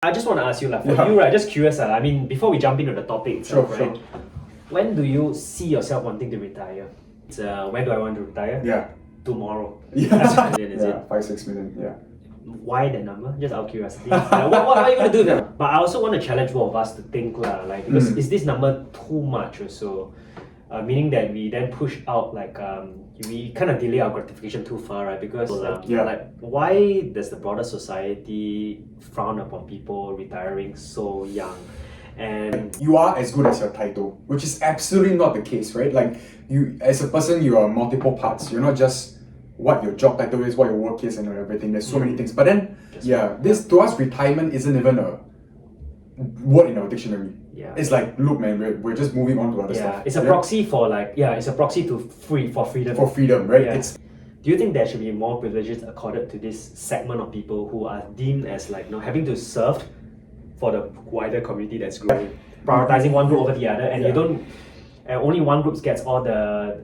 I just want to ask you, like, for you, right? Just curious, I mean, before we jump into the topic itself, Sure, right? When do you see yourself wanting to retire? It's when do I want to retire? Yeah. Tomorrow. Yeah. Is it? 5-6 million. Yeah. Why that number? Just out of curiosity. What are you gonna do then? But I also want to challenge both of us to think, like, because is this number too much or so? Meaning that we then push out, like, we kind of delay our gratification too far, right? Because like, why does the broader society frown upon people retiring so young? And You are as good as your title, which is absolutely not the case, right? Like, you as a person, you are multiple parts. You're not just what your job title is, what your work is, and everything. There's so many things. But then, this to us, retirement isn't even a word in our dictionary. Yeah. It's like, look, man, we're just moving on to other stuff. It's a proxy for, like, it's a proxy to freedom. For freedom, right? Yeah. It's Do you think there should be more privileges accorded to this segment of people who are deemed as, like, having to serve for the wider community that's growing, prioritizing one group over the other, and you don't, only one group gets all the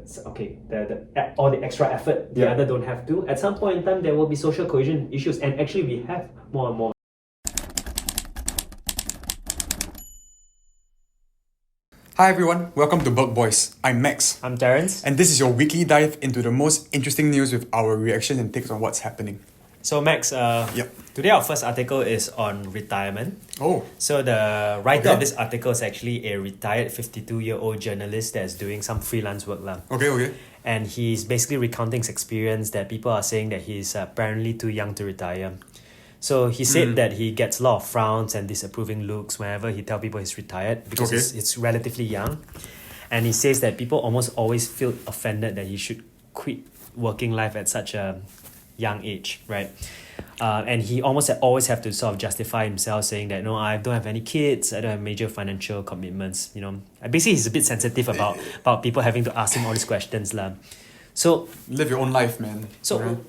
all the extra effort, the other don't have to. At some point in time, there will be social cohesion issues, and actually we have more and more. Hi everyone, welcome to BurgBoys. I'm Max. I'm Terence. And this is your weekly dive into the most interesting news with our reaction and takes on what's happening. So Max, today our first article is on retirement. Oh. So the writer of this article is actually a retired 52-year-old journalist that's doing some freelance work. Okay. And he's basically recounting his experience that people are saying that he's apparently too young to retire. So he said that he gets a lot of frowns and disapproving looks whenever he tells people he's retired because it's relatively young. And he says that people almost always feel offended that he should quit working life at such a young age, right? And he almost always have to sort of justify himself, saying that, no, I don't have any kids, I don't have major financial commitments, Basically, he's a bit sensitive about people having to ask him all these questions. So live your own life, man. So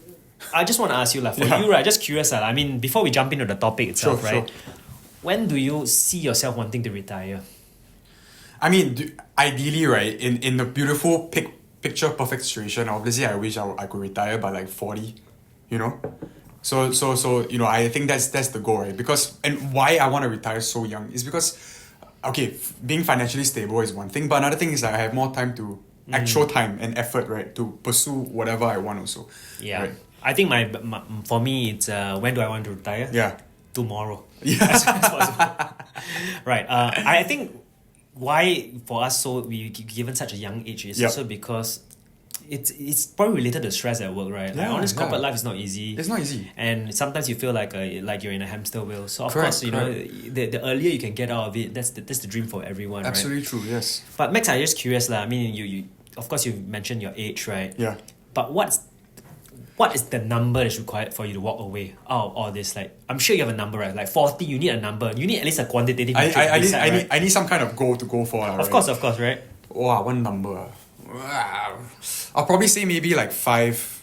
I just want to ask you, for you, right, just curious, I mean, before we jump into the topic itself, right? When do you see yourself wanting to retire? I mean, ideally, right, in the beautiful picture perfect situation, obviously I wish I could retire by like 40, So I think that's the goal, right? Because, and why I want to retire so young is because, being financially stable is one thing, but another thing is that I have more time to, actual time and effort, right, to pursue whatever I want also. Yeah. Right? I think for me, it's when do I want to retire? Yeah. Tomorrow. Yeah. As soon as possible. Right. I think why for us we given such a young age is also because it's probably related to stress at work, right? Like, honest corporate life is not easy. It's not easy. And sometimes you feel like you're in a hamster wheel. So of course, the earlier you can get out of it, that's the dream for everyone, Absolutely right? True, yes. But Max, I'm just curious, I mean, you of course you mentioned your age, right? Yeah. But what is the number that's required for you to walk away out of all this? Like, I'm sure you have a number, right? Like 40, you need a number. You need at least a quantitative metric. I need some kind of goal to go for. Of course, right? Wow, one number. Wow. I'll probably say maybe like 6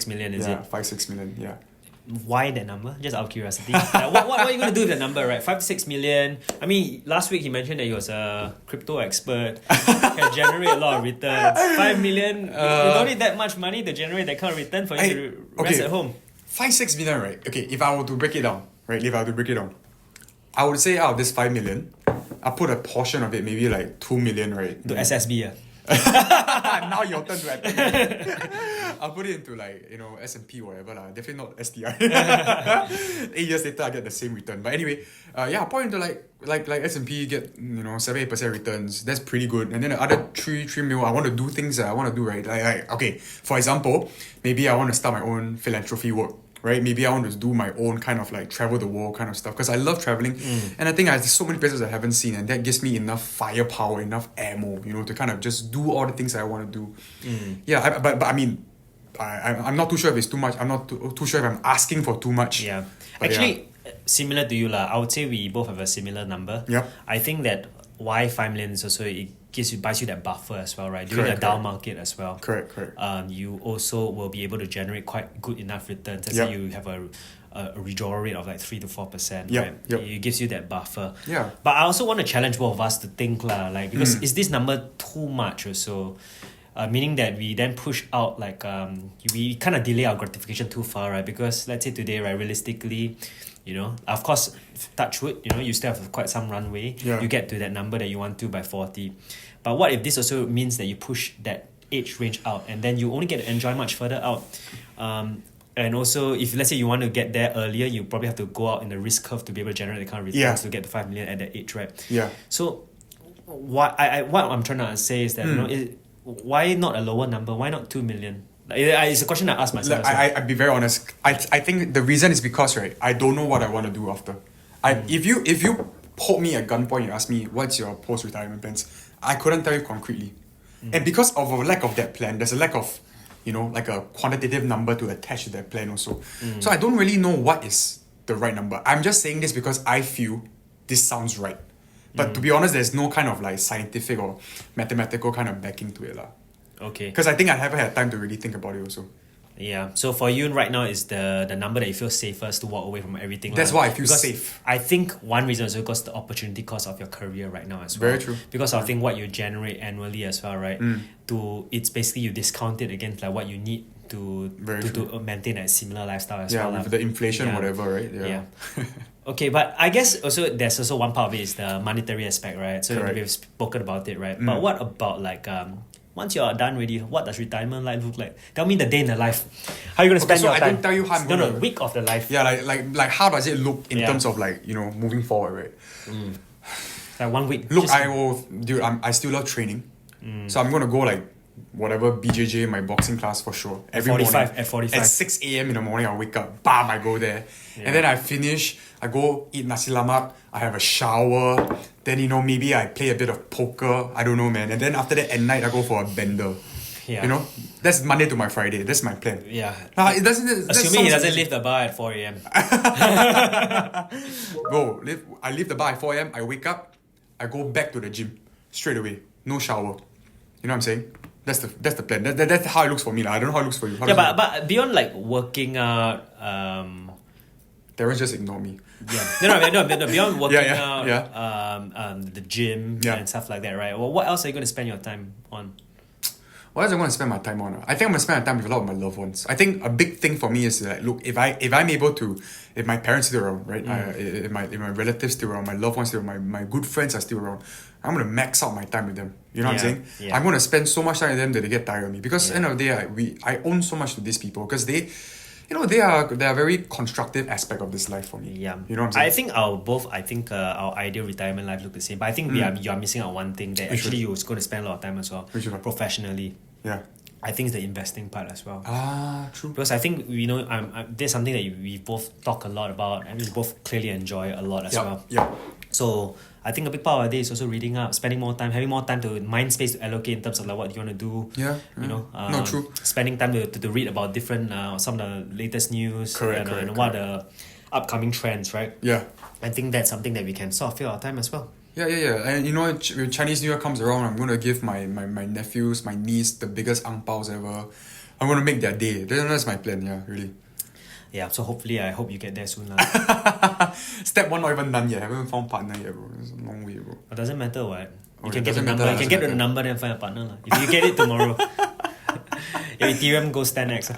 million, is it? 5-6 million, yeah. Why that number? Just out of curiosity. What are you going to do with the number, right? 5 to 6 million. I mean, last week he mentioned that he was a crypto expert, can generate a lot of returns. 5 million, you don't need that much money to generate that kind of return for you to rest at home. 5-6 million, right? Okay, if I were to break it down, I would say out of this 5 million, I'll put a portion of it, maybe like 2 million, right? To SSB, Now your turn to attack. I'll put it into like, S&P or whatever lah. Definitely not STI. 8 years later I get the same return. But anyway, I'll put into like S&P get 7-8% returns. That's pretty good. And then the other 3 mil, I want to do things that I want to do, right? Like for example, maybe I want to start my own philanthropy work. Right? Maybe I want to do my own kind of like travel the world kind of stuff because I love traveling and I think there's so many places I haven't seen and that gives me enough firepower, enough ammo, to kind of just do all the things I want to do. Yeah, but I mean, I'm not too sure if it's too much. I'm not too sure if I'm asking for too much. Yeah. Actually, similar to you, I would say we both have a similar number. Yep. I think that why 5 million is also it buys you that buffer as well, right? During the down market as well. Correct. You also will be able to generate quite good enough returns. Let's say you have a withdrawal rate of like 3 to 4%, right? It gives you that buffer. Yeah. But I also want to challenge both of us to think, because is this number too much or so? Meaning that we then push out we kind of delay our gratification too far, right? Because let's say today, right, realistically, you know, of course, touch wood, you know, you still have quite some runway. Yeah. You get to that number that you want to by 40. But what if this also means that you push that age range out, and then you only get to enjoy much further out? And also, if let's say you want to get there earlier, you probably have to go out in the risk curve to be able to generate the kind of returns to get to 5 million at that age, right? Yeah. So, what I'm trying to say is that you know, why not a lower number? Why not 2 million? It's a question I ask myself. I'd be very honest. I think the reason is because, right, I don't know what I want to do after. If you hold me at gunpoint and ask me what's your post-retirement plans, I couldn't tell you concretely. And because of a lack of that plan, there's a lack of, you know, like a quantitative number to attach to that plan also. So I don't really know what is the right number. I'm just saying this because I feel this sounds right. But to be honest, there's no kind of like scientific or mathematical kind of backing to it lah. Okay. Because I think I haven't had time to really think about it also. Yeah. So for you right now is the number that you feel safest to walk away from everything. That's why I feel safe. I think one reason is because the opportunity cost of your career right now as well. Very true. Because I think what you generate annually as well, right? It's basically you discount it against like what you need to maintain a similar lifestyle as well. Yeah, with the inflation whatever, right? Yeah. Okay, but I guess also there's also one part of it is the monetary aspect, right? So we've spoken about it, right? But what about like once you're done already, what does retirement life look like? Tell me the day in the life. How are you going to spend your time? I didn't tell you how I'm going to... week of the life. Yeah, like how does it look in terms of like, you know, moving forward, right? Like 1 week. Look, I still love training. So I'm going to go like whatever BJJ, my boxing class for sure. Every morning. At 45. At 6 a.m. in the morning, I wake up. Bam, I go there. Yeah. And then I finish. I go eat nasi lemak. I have a shower. Then, you know, maybe I play a bit of poker. I don't know, man. And then after that, at night, I go for a bender. Yeah. You know? That's Monday to my Friday. That's my plan. Yeah. It doesn't... Assuming he doesn't leave the bar at 4 a.m. Bro, I leave the bar at 4 a.m. I wake up. I go back to the gym. Straight away. No shower. You know what I'm saying? That's the plan. That's how it looks for me. I don't know how it looks for you. But beyond like working out, Terrence just ignore me. Yeah. No. Beyond working out, the gym and stuff like that, right? Well, what else are you going to spend your time on? What else am I going to spend my time on? I think I'm going to spend my time with a lot of my loved ones. I think a big thing for me is that, look, if I'm able to, if my parents still around, right? If my relatives still around, my loved ones still around, my good friends are still around, I'm going to max out my time with them. You know what I'm saying? Yeah. I'm going to spend so much time with them that they get tired of me. Because at the end of the day, I owe so much to these people because they are very constructive aspect of this life for me. Yeah. You know what I'm saying? I think our ideal retirement life look the same. But I think you are missing out one thing that actually you're going to spend a lot of time as well. Professionally. Yeah. I think it's the investing part as well. True. Because I think there's something that we both talk a lot about and we both clearly enjoy a lot as well. Yeah. So I think a big part of our day is also reading up, spending more time, having more time to mind space to allocate in terms of like what you want to do. Yeah. You know, no, true. Spending time to read about different some of the latest news. Correct. What are the upcoming trends, right? Yeah. I think that's something that we can sort of fill our time as well. Yeah. And you know, when Chinese New Year comes around, I'm going to give my nephews, my niece, the biggest ang paos ever. I'm going to make their day. That's my plan, yeah, really. Yeah, so hopefully I hope you get there soon. Step 1 not even done yet. I haven't found partner yet, bro. It's a long way, bro. It doesn't matter what. You can get the number. You can get the number and find a partner. If you get it tomorrow, your Ethereum goes 10x.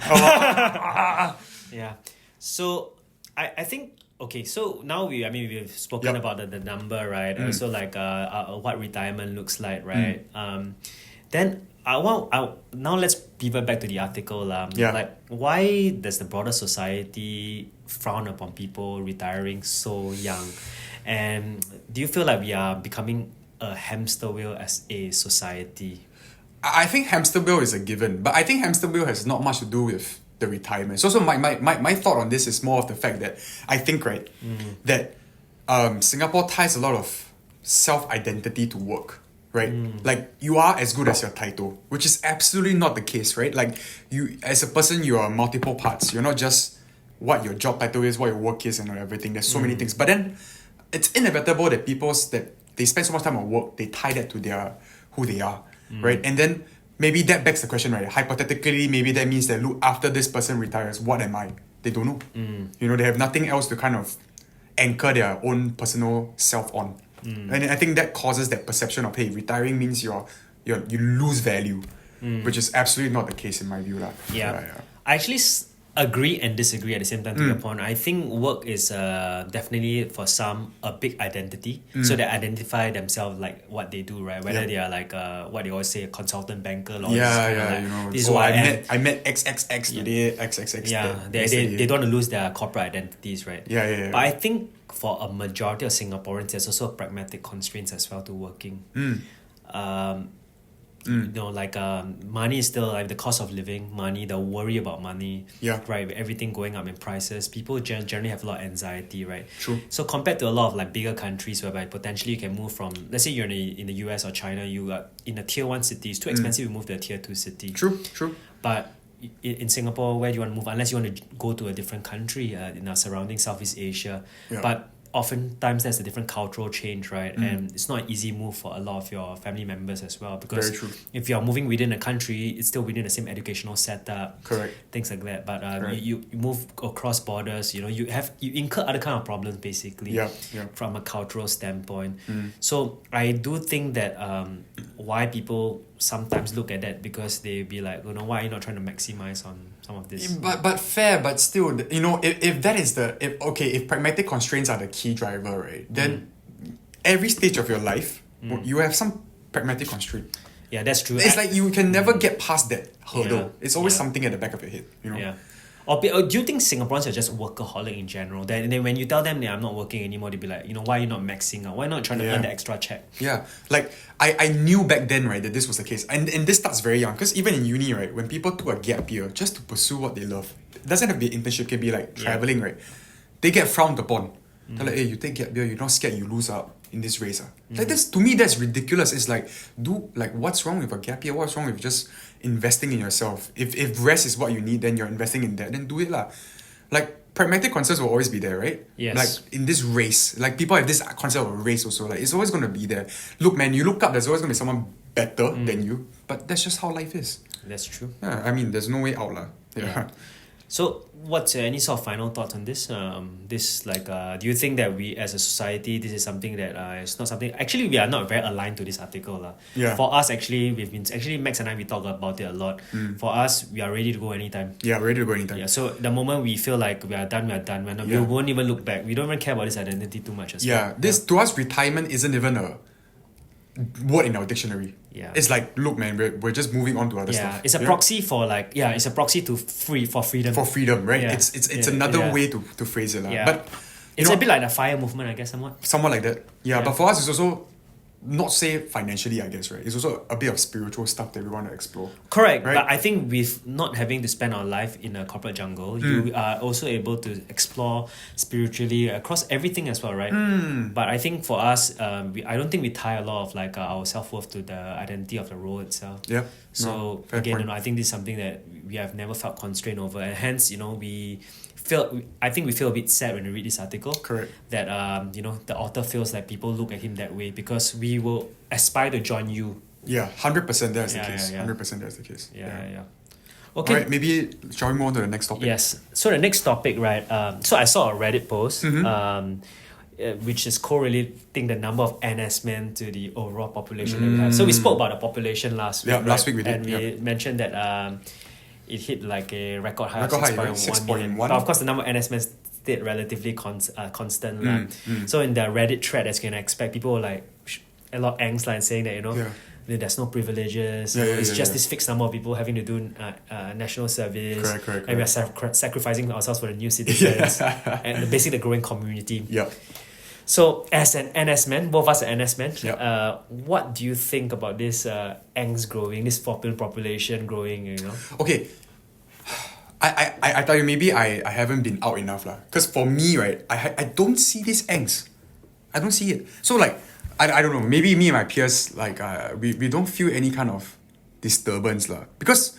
Yeah. So I think okay. So now we've spoken about the number, right? Also like what retirement looks like, right? Then now let's pivot back to the article. Like, why does the broader society frown upon people retiring so young? And do you feel like we are becoming a hamster wheel as a society? I think hamster wheel is a given, but I think hamster wheel has not much to do with the retirement. So my thought on this is more of the fact that I think, right, that Singapore ties a lot of self-identity to work. Right? Like, you are as good as your title, which is absolutely not the case, right? Like, you, as a person, you are multiple parts. You're not just what your job title is, what your work is, and everything. There's so many things. But then, it's inevitable that that they spend so much time on work, they tie that to who they are, right? And then, maybe that begs the question, right? Hypothetically, maybe that means that, look, after this person retires, what am I? They don't know. You know, they have nothing else to kind of anchor their own personal self on. And I think that causes that perception of, hey, retiring means you lose value, which is absolutely not the case in my view. I actually agree and disagree at the same time to your point. I think work is definitely for some a big identity. So they identify themselves like what they do, right? Whether they are like what they always say, a consultant, banker, lawyer. Yeah, you know. This is why I met XXX today, XXX. Yeah, they don't want to lose their corporate identities, right? Yeah. But I think for a majority of Singaporeans, there's also pragmatic constraints as well to working. You know, like money is still like the cost of living, money, the worry about money, right? With everything going up in prices, people generally have a lot of anxiety, right? True. So compared to a lot of like bigger countries whereby potentially you can move from, let's say you're in the US or China, you are in a tier 1 city, it's too expensive to move to a tier 2 city. True. But in Singapore, where do you want to move? Unless you want to go to a different country in our surrounding Southeast Asia. But oftentimes there's a different cultural change, right? And it's not an easy move for a lot of your family members as well, because if you're moving within a country, it's still within the same educational setup, things like that. But you move across borders, you know, you incur other kind of problems basically from a cultural standpoint. So I do think that why people sometimes look at that, because they be like, you know, why are you not trying to maximize on some of this? But fair, but still, you know, if that is if pragmatic constraints are the key driver, right, then every stage of your life you have some pragmatic constraint. Yeah, that's true. It's like you can never get past that hurdle. It's always something at the back of your head, you know. Or do you think Singaporeans are just workaholic in general? Then when you tell them, I'm not working anymore, they'll be like, you know, why are you not maxing out? Why not trying to earn the extra check? Yeah, like I knew back then, right, that this was the case. And this starts very young, because even in uni, right, when people took a gap year just to pursue what they love, it doesn't have to be internship, it can be like traveling, right? They get frowned upon. They're like, hey, you take gap year, you're not scared you lose out in this race. Like this, to me, that's ridiculous. It's like, what's wrong with a gap year? What's wrong with just investing in yourself? If rest is what you need, then you're investing in that, then do it lah. Like, pragmatic concerns will always be there, right? Yes. Like, in this race, like, people have this concept of a race also. Like, it's always going to be there. Look, man, you look up, there's always going to be someone better than you. But that's just how life is. That's true. Yeah, I mean, there's no way out lah. Yeah. So, what's any sort of final thoughts on this? Do you think that we as a society, this is something that it's not something... Actually, we are not very aligned to this article. For us, actually, Max and I, we talk about it a lot. For us, we are ready to go anytime. Yeah, ready to go anytime. Yeah, so the moment we feel like we are done. We won't even look back. We don't even care about this identity too much as well. To us, retirement isn't even a word in our dictionary. It's like, look, man, we're just moving on to other stuff. It's a proxy for like, it's a proxy to freedom. For freedom, right? It's another way to phrase it. But it's a bit like the FIRE movement, I guess, somewhat like that. But for us, it's also not say financially, I guess, right? It's also a bit of spiritual stuff that we want to explore. Correct, right? But I think with not having to spend our life in a corporate jungle, you are also able to explore spiritually across everything as well, right? But I think for us, I don't think we tie a lot of like our self-worth to the identity of the role itself. So again, I think this is something that we have never felt constrained over, and hence, you know, I think we feel a bit sad when we read this article. Correct. That you know, the author feels like people look at him that way because we will aspire to join you. 100% that's the case. 100% that's the case. Okay. Alright, maybe shall we move on to the next topic? Yes. So the next topic, right? So I saw a Reddit post, which is correlating the number of NS men to the overall population that we have. So we spoke about the population last week. Last week we did. And we mentioned that it hit like a record high of 6.1 million. But of course, the number of NS men stayed relatively constant. So in the Reddit thread, as you can expect, people were like a lot of angst and saying that, you know, there's no privileges. It's just this fixed number of people having to do national service. Correct. And we are sacrificing ourselves for the new citizens and basically the growing community. So as an NS man, both of us are NS men, what do you think about this angst growing, this population growing, you know? Okay, I tell you, maybe I haven't been out enough lah. Because for me, right, I don't see this angst. I don't see it. So like, I don't know, maybe me and my peers, like, we don't feel any kind of disturbance lah. Because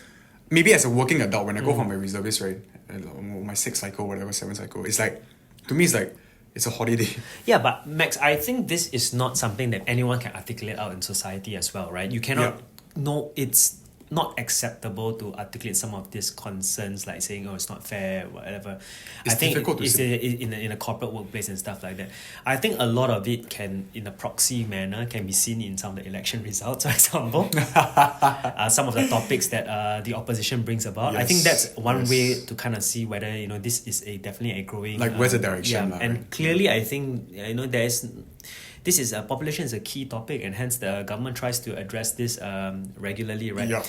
maybe as a working adult, when I go for my reservist, right, my 6th cycle, whatever, 7th cycle, it's like, to me, it's like, it's a holiday. Yeah, but Max, I think this is not something that anyone can articulate out in society as well, right? You cannot know it's not acceptable to articulate some of these concerns, like saying, oh, it's not fair, whatever. It's I think difficult to it's say. in a corporate workplace and stuff like that. I think a lot of it can, in a proxy manner, can be seen in some of the election results, for example. Some of the topics that the opposition brings about. I think that's one way to kind of see whether, you know, this is definitely a growing... Like, where's the direction? Yeah, and clearly, I think, you know, this is population is a key topic, and hence the government tries to address this regularly, right? Yeah.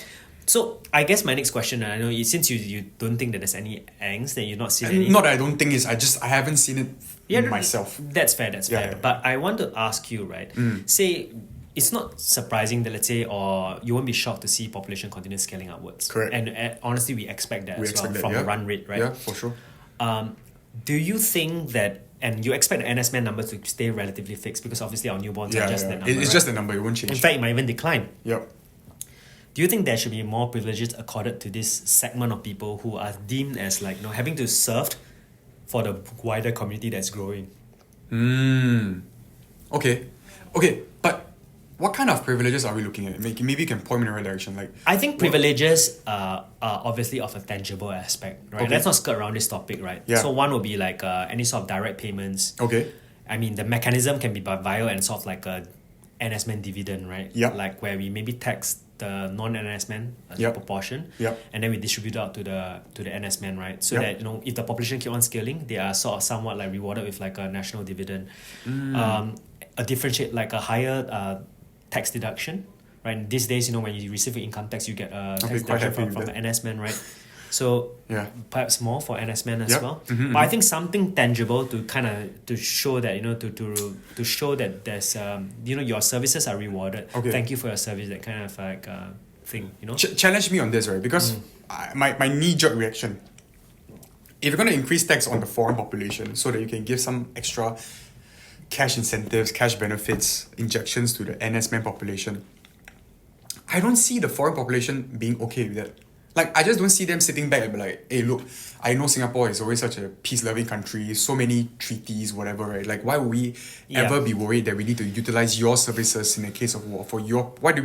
So I guess my next question, and I know since you don't think that there's any angst, then you're not seeing any... Not that I don't think it's, I haven't seen it myself. That's fair, fair. But I want to ask you, right, say, it's not surprising that, let's say, or you won't be shocked to see population continue scaling upwards. Correct. And honestly, we expect that from the run rate, right? Yeah, for sure. Do you think that, and you expect the NS-men numbers to stay relatively fixed because obviously our newborns are just the number, It's just the number, it won't change. In fact, it might even decline. Yep. Do you think there should be more privileges accorded to this segment of people who are deemed as, like, you know, having to serve for the wider community that's growing? Okay, but what kind of privileges are we looking at? Maybe you can point me in the right direction. Like, I think privileges are obviously of a tangible aspect, right? Okay. Let's not skirt around this topic, right? Yeah. So one would be like any sort of direct payments. Okay. I mean, the mechanism can be via and sort of like a NS-men dividend, right? Yep. Like where we maybe tax the non-NS-men as a Yep. proportion, Yep. and then we distribute out to the NS-men, right? So Yep. that, you know, if the population keep on scaling, they are sort of somewhat like rewarded with like a national dividend, a differentiate like a higher tax deduction, right? And these days, you know, when you receive your income tax, you get a tax quite deduction happy from with the that. NS-men, right? So Yeah. perhaps more for NS-men as Yep. well. Mhm, But I think something tangible to kind of to show that, you know, to show that there's you know, your services are rewarded. Okay. Thank you for your service, that kind of like thing, you know. Challenge me on this, right? Because my knee-jerk reaction, if you're going to increase tax on the foreign population so that you can give some extra cash incentives, cash benefits, injections to the NS-men population, I don't see the foreign population being okay with that. Like, I just don't see them sitting back and be like, hey, look, I know Singapore is always such a peace-loving country, so many treaties, whatever, right? Like, why would we ever be worried that we need to utilize your services in the case of war? Why do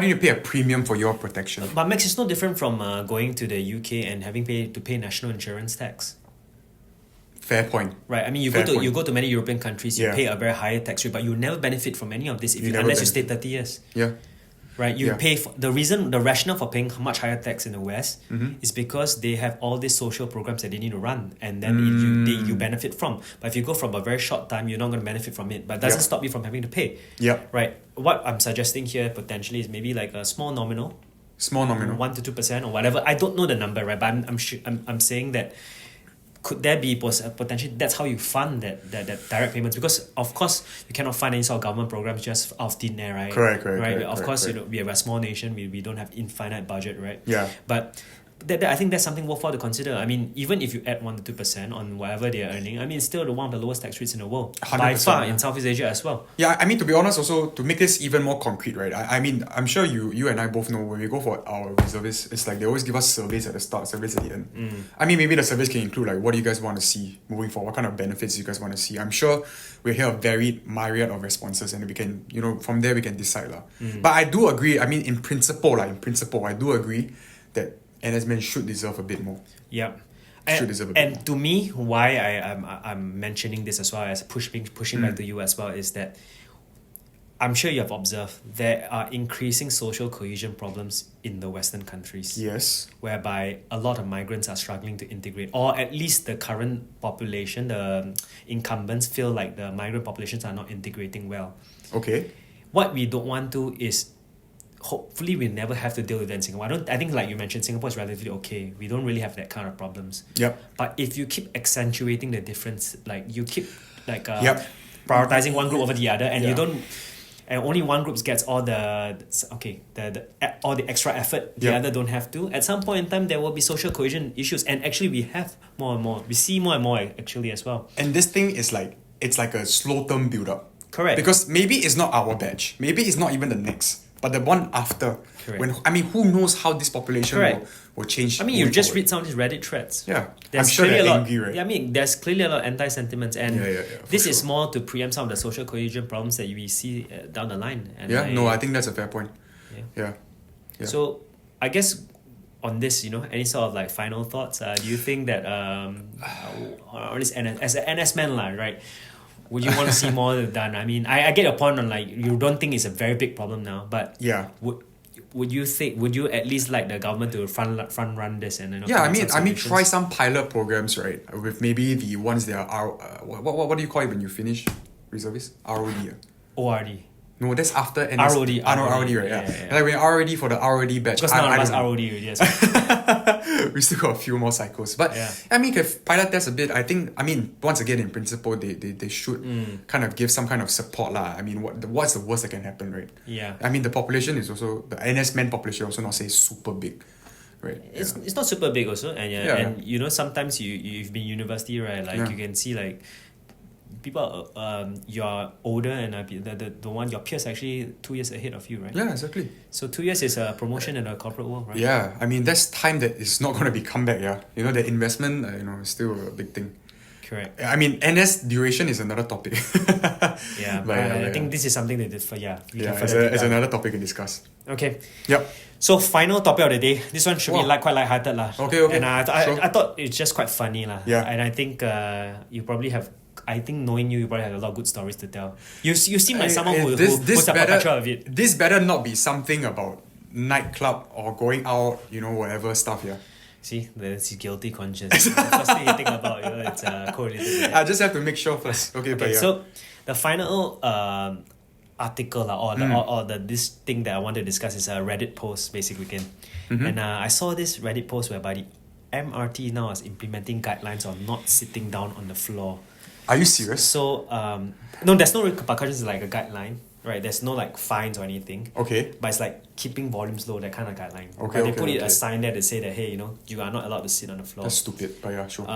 you pay a premium for your protection? But Max, it's no different from going to the UK and having to pay national insurance tax. Fair point. Right, I mean, you go to many European countries, you pay a very high tax rate, but you never benefit from any of this unless you stay 30 years. Yeah. Right, you pay for the rationale for paying much higher tax in the West is because they have all these social programs that they need to run, and then you benefit from. But if you go from a very short time, you're not going to benefit from it. But it doesn't stop you from having to pay. Yeah. Right. What I'm suggesting here potentially is maybe like a small nominal, 1 to 2% or whatever. I don't know the number, right? But I'm saying that. Could there be potentially that's how you fund that direct payments, because of course you cannot fund any sort of government programs just out of thin air, right? Correct. Of course, you know, we are a small nation, we don't have infinite budget, right? Yeah. But I think that's something worthwhile to consider. I mean, even if you add 1 to 2% on whatever they are earning, I mean, it's still one of the lowest tax rates in the world by far in Southeast Asia as well. Yeah, I mean, to be honest, also to make this even more concrete, right? I mean, I'm sure you and I both know when we go for our reservists, it's like they always give us surveys at the start, surveys at the end. I mean, maybe the surveys can include like, what do you guys want to see moving forward? What kind of benefits you guys want to see? I'm sure we'll hear a very myriad of responses, and we can, you know, from there we can decide lah. But I do agree. I mean, in principle, I do agree that NS-men should deserve a bit more. Yeah. And to me, why I'm mentioning this as well as pushing back to you as well is that I'm sure you have observed there are increasing social cohesion problems in the Western countries. Yes. Whereby a lot of migrants are struggling to integrate, or at least the current population, the incumbents feel like the migrant populations are not integrating well. Okay. What we don't want to is, hopefully we never have to deal with that in Singapore. I think like you mentioned, Singapore is relatively okay. We don't really have that kind of problems. Yep. But if you keep accentuating the difference, like you keep like prioritizing one group over the other, and you don't, and only one group gets all the all the extra effort, the other don't have to. At some point in time, there will be social cohesion issues, and actually we have more and more. We see more and more actually as well. And this thing is like, it's like a slow term build up. Correct. Because maybe it's not our batch. Maybe it's not even the next. But the one after, Correct. who knows how this population will change? I mean, you just read some of these Reddit threads. Yeah, there's I'm sure they're angry, right? Yeah, I mean, there's clearly a lot of anti-sentiments, and this is sure. more to preempt some of the social cohesion problems that we see down the line. And I think that's a fair point. Yeah. So, I guess on this, any sort of like final thoughts? Do you think that or this as an NS man lah, right? Would you want to see more done? I mean, I get your point on like you don't think it's a very big problem now, but Yeah. would you at least like the government to front run this and Yeah, come up I mean, with try solutions? some pilot programs, right? With maybe the ones that are what do you call it when you finish reservist? ROD. ORD. No, that's after NS. ROD. ROD, right? Yeah. Like when ROD for the ROD batch. Because none of us don't know. ROD already. Yes. We still got a few more cycles. But Yeah. I mean, if pilot test a bit, I mean, once again, in principle, they should kind of give some kind of support lah. I mean, what's the worst that can happen, right? Yeah. I mean, the population is also, the NS men population also not say super big, right? It's not super big also, and Yeah. and sometimes you've been university, right? Like Yeah. you can see like people you're older and the one your peers actually 2 years ahead of you, right? Yeah, exactly. So 2 years is a promotion in the corporate world, right? Yeah, I mean, that's time that is not going to be come back, yeah. The investment, is still a big thing. Correct. I mean, NS duration is another topic. Yeah, But I think this is something that we can it's further deep dive. another topic to discuss. Okay. Yep. So final topic of the day. This one should be Wow. quite lighthearted lah. Okay. And Sure. I thought it's just quite funny lah. Yeah. And I think you probably have. I think knowing you probably have a lot of good stories to tell. You seem like someone who puts up a picture of it. This better not be something about nightclub or going out, whatever stuff, yeah. See, that's guilty conscience. The first thing you think about, it's correlated with that. I just have to make sure first. Okay, but Okay, yeah. so the final article or this thing that I want to discuss is a Reddit post basically again. And I saw this Reddit post whereby the MRT now is implementing guidelines on not sitting down on the floor. Are you serious? So no, there's no repercussions like a guideline, right? There's no like fines or anything. Okay. But it's like keeping volumes low, that kind of guideline. Okay, But they okay, put it okay. a sign there to say that hey, you are not allowed to sit on the floor. That's stupid, but yeah, sure.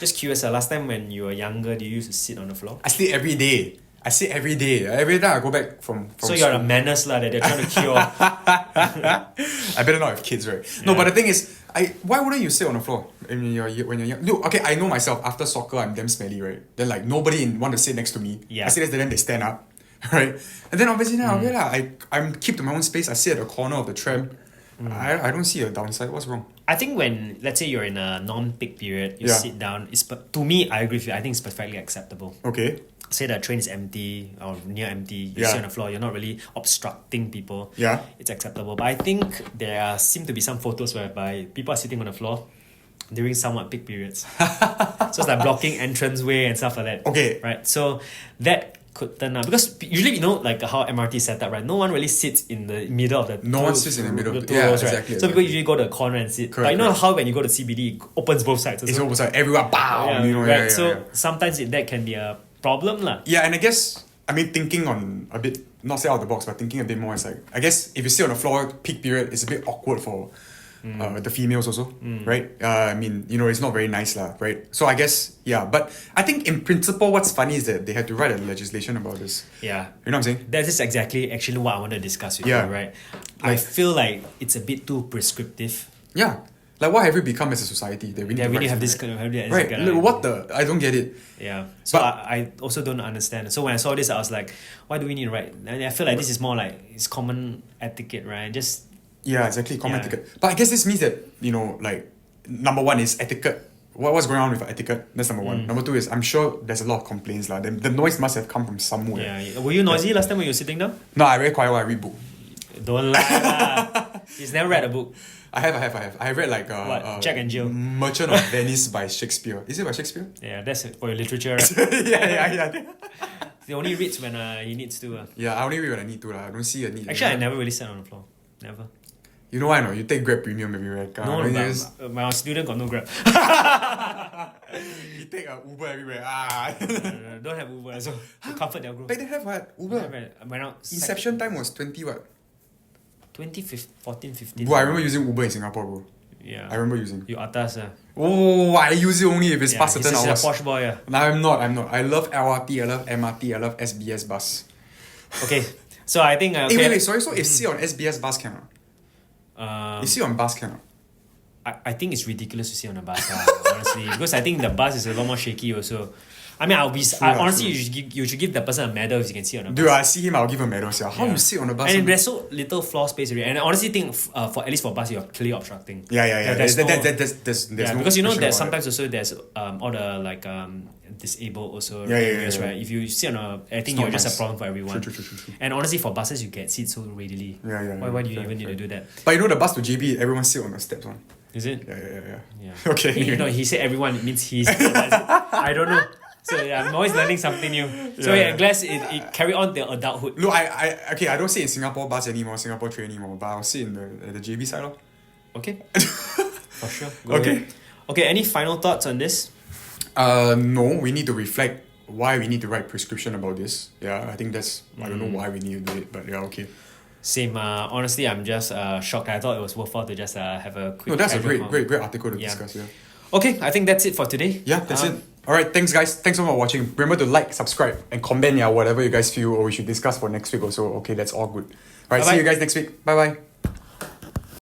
Just curious, last time when you were younger, do you used to sit on the floor? I sleep every day. I sit every day. Every time I go back from So you're a school. menace lah that they're trying to cure. I better not have kids, right? No, Yeah. but the thing is, why wouldn't you sit on the floor when you're young? No, okay, I know myself. After soccer, I'm damn smelly, right? Then like nobody want to sit next to me. Yeah. I sit next to them, they stand up, right? And then obviously now, okay lah, I'm keep to my own space. I sit at the corner of the tram. I don't see a downside. What's wrong? I think when, let's say you're in a non-peak period, you Yeah. sit down, to me, I agree with you, I think it's perfectly acceptable. Okay. Say the train is empty or near empty, you Yeah. sit on the floor, you're not really obstructing people. Yeah. It's acceptable. But I think there seem to be some photos whereby people are sitting on the floor during somewhat peak periods. So it's like blocking entranceway and stuff like that. Okay. Right. So that could turn out because usually like how MRT is set up, right? No one really sits in the middle of the No one sits in the middle. two Yeah, rows, right? exactly, So people exactly. usually go to the corner and sit. Correct, but you know correct. how when you go to CBD, it opens both sides. It's also? almost like everyone, bow, right. yeah, So yeah. sometimes that can be a problem lah. Yeah, and I guess, thinking on a bit, not say out of the box, but thinking a bit more, it's like, I guess if you sit on the floor, peak period, it's a bit awkward for the females also, right? It's not very nice lah, right? So I guess, yeah, but I think in principle, what's funny is that they had to write a legislation about this. Yeah. You know what I'm saying? That is actually what I want to discuss with Yeah. you, right? I feel like it's a bit too prescriptive. Yeah. Like, what have we become as a society that we need They to really write have this something kind of have like- Right. Look, what the? I don't get it. Yeah. So But- I also don't understand. So when I saw this, I was like, why do we need to write? And I feel like this is more like it's common etiquette, right? Just Yeah, exactly. Common Yeah. etiquette. But I guess this means that, like, number one is etiquette. What's going on with etiquette? That's number one. Number two is, I'm sure there's a lot of complaints. The noise must have come from somewhere. yeah. Were you noisy last time when you were sitting down? No, I very quiet while I read book. Don't lie lah. He's never read a book. I have. I have read like What? Jack and Jill? Merchant of Venice by Shakespeare. Is it by Shakespeare? Yeah, that's for your literature. Right? yeah. He only reads when he needs to. Yeah, I only read when I need to. I don't see a need. Actually, I never really sat on the floor. Never. You know why no? You take Grab Premium everywhere. No, when but you just- my student got no Grab. you take a Uber everywhere. Don't have Uber, so comfort their growth. Back then have what? Uber. When I Inception time was 20 what? 2014, 15. Bro, I remember using Uber in Singapore, bro. Yeah. I remember using. You atas Oh, I use it only if it's past certain he's a hours. posh boy. No, I'm not. I love LRT, I love MRT, I love SBS bus. Okay, so I think Hey, wait, sorry. So if sit on SBS bus cannot? If sit on bus cannot? I think it's ridiculous to sit on a bus, honestly, because I think the bus is a lot more shaky also. I mean, honestly, true. you should give the person a medal if you can sit on the bus. Dude, I see him, I'll give him a medal. Yeah. How you sit on the bus? And there's so little floor space already. And I honestly think for at least for bus, you're clearly obstructing. Yeah. There's There's no because you know question there's about sometimes also there's all the like disabled also Yeah. areas, right? If you sit on I think not you're just nice. a problem for everyone. True. And honestly, for buses, you get seats so readily. Yeah. Why do you even need to do that? But you know the bus to JB, everyone sit on the steps one. Is it? Yeah. Yeah. Okay. You know, he said everyone, it means he's. I don't know. So yeah, I'm always learning something new. So yeah, I'm glad it carried on the adulthood. Look, I don't sit in Singapore bus anymore, Singapore train anymore, but I'll sit in the JB side lor. Okay. For sure. Go Okay. ahead. Okay, any final thoughts on this? No, we need to reflect why we need to write prescription about this. Yeah, I think that's I don't know why we need to do it, but yeah, okay. Same. Honestly, I'm just shocked. I thought it was worthwhile to just have a quick. No, that's a casual great article to discuss. Yeah. Okay, I think that's it for today. Yeah, that's it. All right, thanks guys. Thanks so much for watching. Remember to like, subscribe, and comment. Yeah, whatever you guys feel or we should discuss for next week also. Okay, that's all good. All right, Bye-bye. see you guys next week. Bye bye.